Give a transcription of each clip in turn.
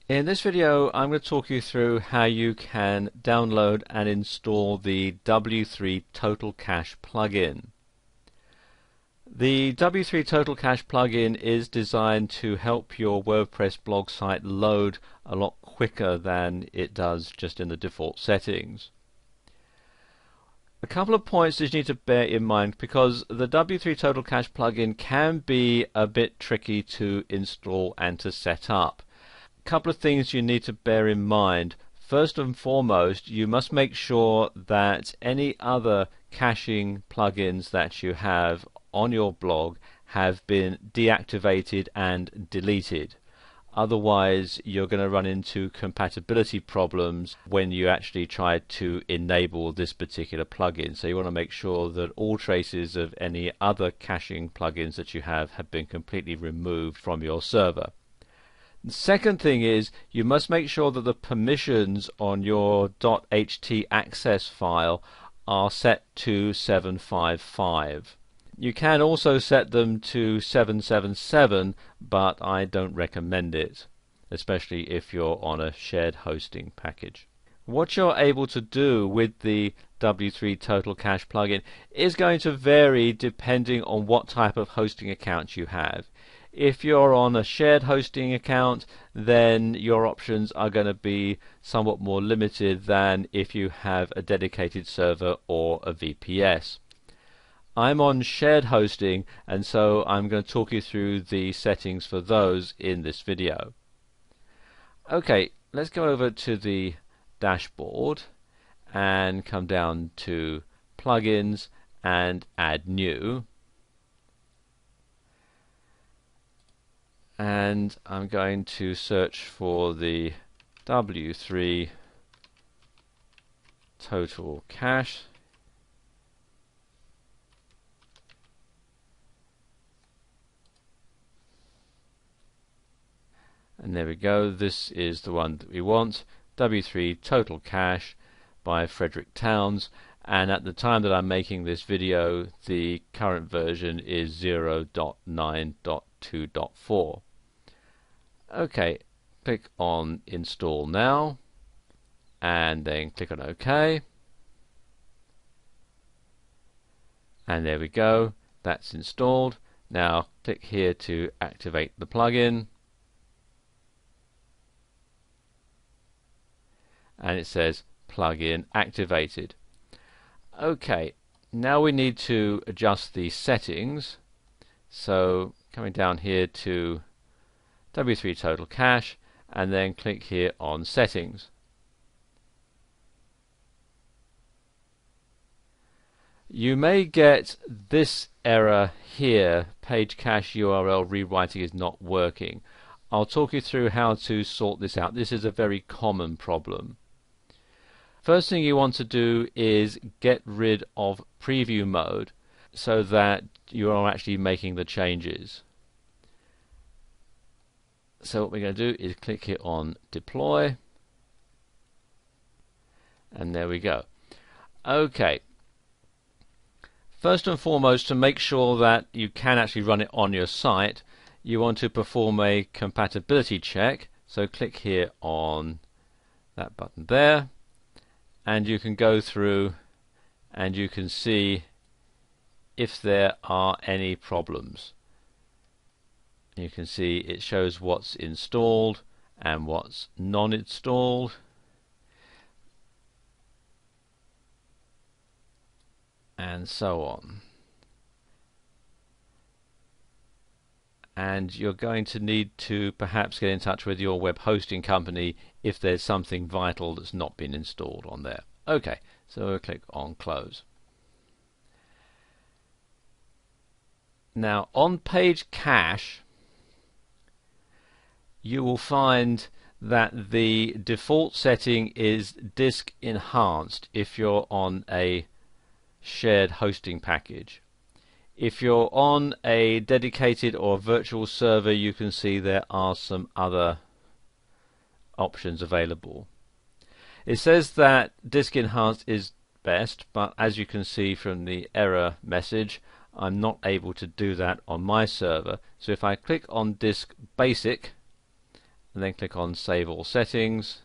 In this video, I'm going to talk you through how you can download and install the W3 Total Cache plugin. The W3 Total Cache plugin is designed to help your WordPress blog site load a lot quicker than it does just in the default settings. A couple of points that you need to bear in mind, because the W3 Total Cache plugin can be a bit tricky to install and to set up. Couple of things you need to bear in mind. First and foremost, you must make sure that any other caching plugins that you have on your blog have been deactivated and deleted. Otherwise, you're going to run into compatibility problems when you actually try to enable this particular plugin. So you want to make sure that all traces of any other caching plugins that you have been completely removed from your server. The second thing is, you must make sure that the permissions on your .htaccess file are set to 755. You can also set them to 777, but I don't recommend it, especially if you're on a shared hosting package. What you're able to do with the W3 Total Cache plugin is going to vary depending on what type of hosting account you have. If you're on a shared hosting account, then your options are going to be somewhat more limited than if you have a dedicated server or a VPS. I'm on shared hosting, and so I'm going to talk you through the settings for those in this video. Okay, let's go over to the dashboard and come down to plugins and add new. And I'm going to search for the W3 Total Cache. And there we go, this is the one that we want, W3 Total Cache by Frederick Towns, and at the time that I'm making this video, the current version is 0.9.2.4. Okay, click on Install Now, and then click on OK. And there we go, that's installed. Now click here to activate the plugin. And it says plugin activated. Okay, now we need to adjust the settings. So coming down here to W3 Total Cache, and then click here on settings. You may get this error here, page cache URL rewriting is not working. I'll talk you through how to sort this out. This is a very common problem. First thing you want to do is get rid of preview mode so that you are actually making the changes. So what we're going to do is click here on deploy, and there we go. Okay, first and foremost, to make sure that you can actually run it on your site, you want to perform a compatibility check. So click here on that button there, and you can go through and you can see if there are any problems. You can see it shows what's installed and what's non-installed. And so on. And you're going to need to perhaps get in touch with your web hosting company if there's something vital that's not been installed on there. Okay, so we'll click on close. Now on page cache, you will find that the default setting is disk enhanced if you're on a shared hosting package. If you're on a dedicated or virtual server, you can see there are some other options available. It says that disk enhanced is best, but as you can see from the error message, I'm not able to do that on my server. So if I click on disk basic, and then click on Save All Settings.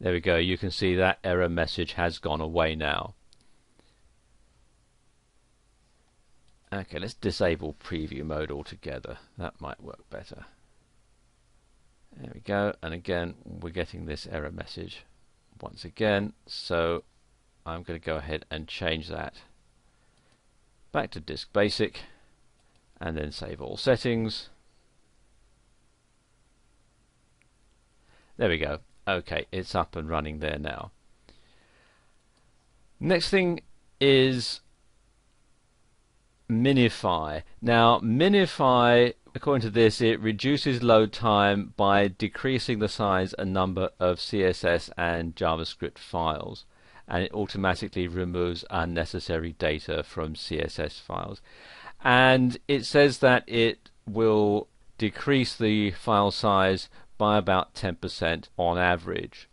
There we go, you can see that error message has gone away now. Okay, let's disable preview mode altogether. That might work better. There we go, and again we're getting this error message once again, so I'm going to go ahead and change that back to Disk Basic and then Save All Settings. There we go. Okay, it's up and running there now. Next thing is Minify. Now Minify, according to this, it reduces load time by decreasing the size and number of CSS and JavaScript files, and it automatically removes unnecessary data from CSS files. And it says that it will decrease the file size by about 10% on average.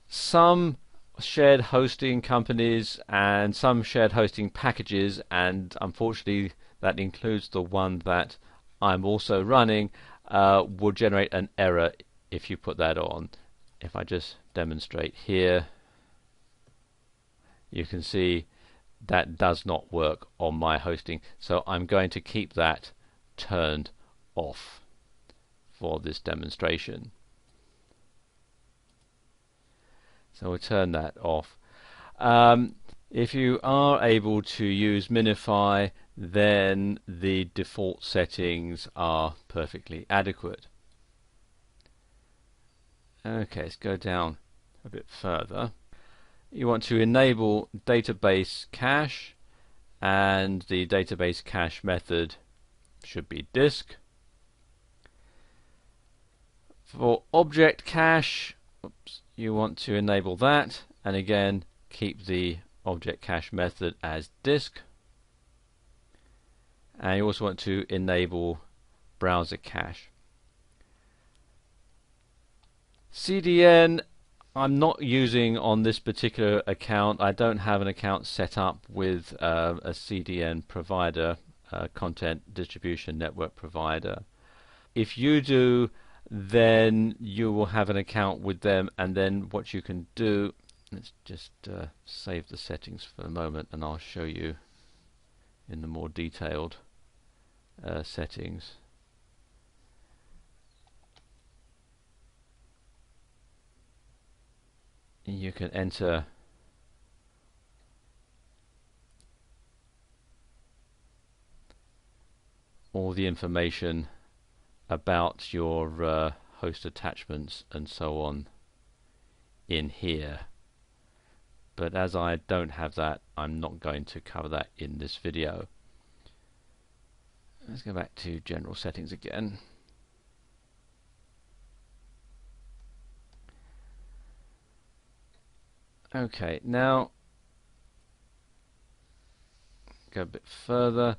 Some shared hosting companies and some shared hosting packages, and unfortunately that includes the one that I'm also running, will generate an error if you put that on. If I just demonstrate here, you can see that does not work on my hosting, so I'm going to keep that turned off for this demonstration. So we'll turn that off. If you are able to use Minify, then the default settings are perfectly adequate. Okay, let's go down a bit further. You want to enable database cache, and the database cache method should be disk. For object cache, you want to enable that, and again keep the object cache method as disk. And you also want to enable browser cache. CDN I'm not using on this particular account. I don't have an account set up with a CDN provider, content distribution network provider. If you do, then you will have an account with them, and then what you can do, let's just save the settings for a moment and I'll show you in the more detailed settings. You can enter all the information about your host attachments and so on in here, but as I don't have that, I'm not going to cover that in this video. Let's go back to general settings again. Okay, now go a bit further.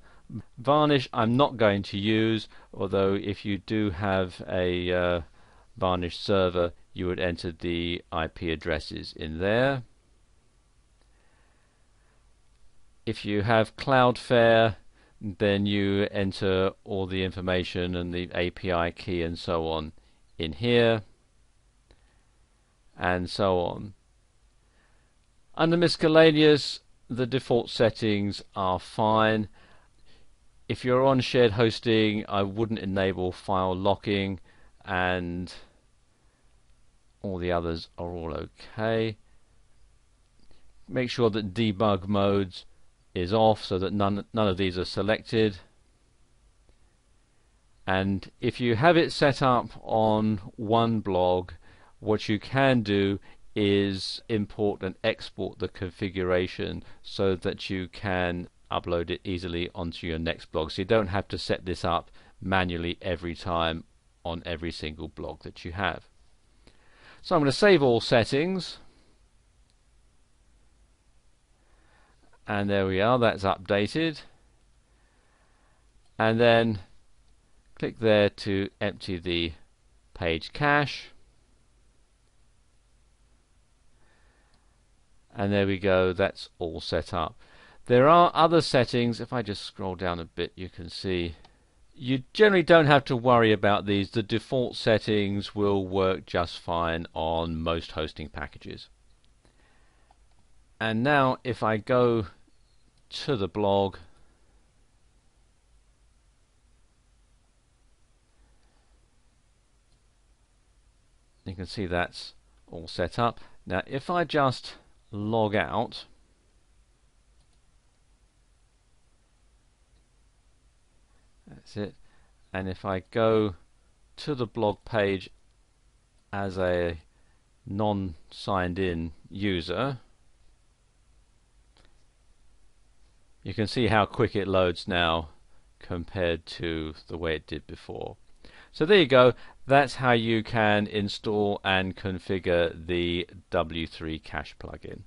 Varnish I'm not going to use, although if you do have a Varnish server, you would enter the IP addresses in there. If you have Cloudflare, then you enter all the information and the API key and so on in here, and so on. Under miscellaneous, the default settings are fine. If you're on shared hosting, I wouldn't enable file locking, and all the others are all okay. Make sure that debug modes is off so that none of these are selected. And if you have it set up on one blog, what you can do is import and export the configuration so that you can upload it easily onto your next blog, so you don't have to set this up manually every time on every single blog that you have. So I'm going to save all settings, and there we are, that's updated, and then click there to empty the page cache. And there we go, that's all set up. There are other settings. If I just scroll down a bit, you can see you generally don't have to worry about these. The default settings will work just fine on most hosting packages. And now if I go to the blog, you can see that's all set up. Now if I just log out, that's it, and if I go to the blog page as a non-signed in user, you can see how quick it loads now compared to the way it did before. So there you go. That's how you can install and configure the W3 Cache plugin.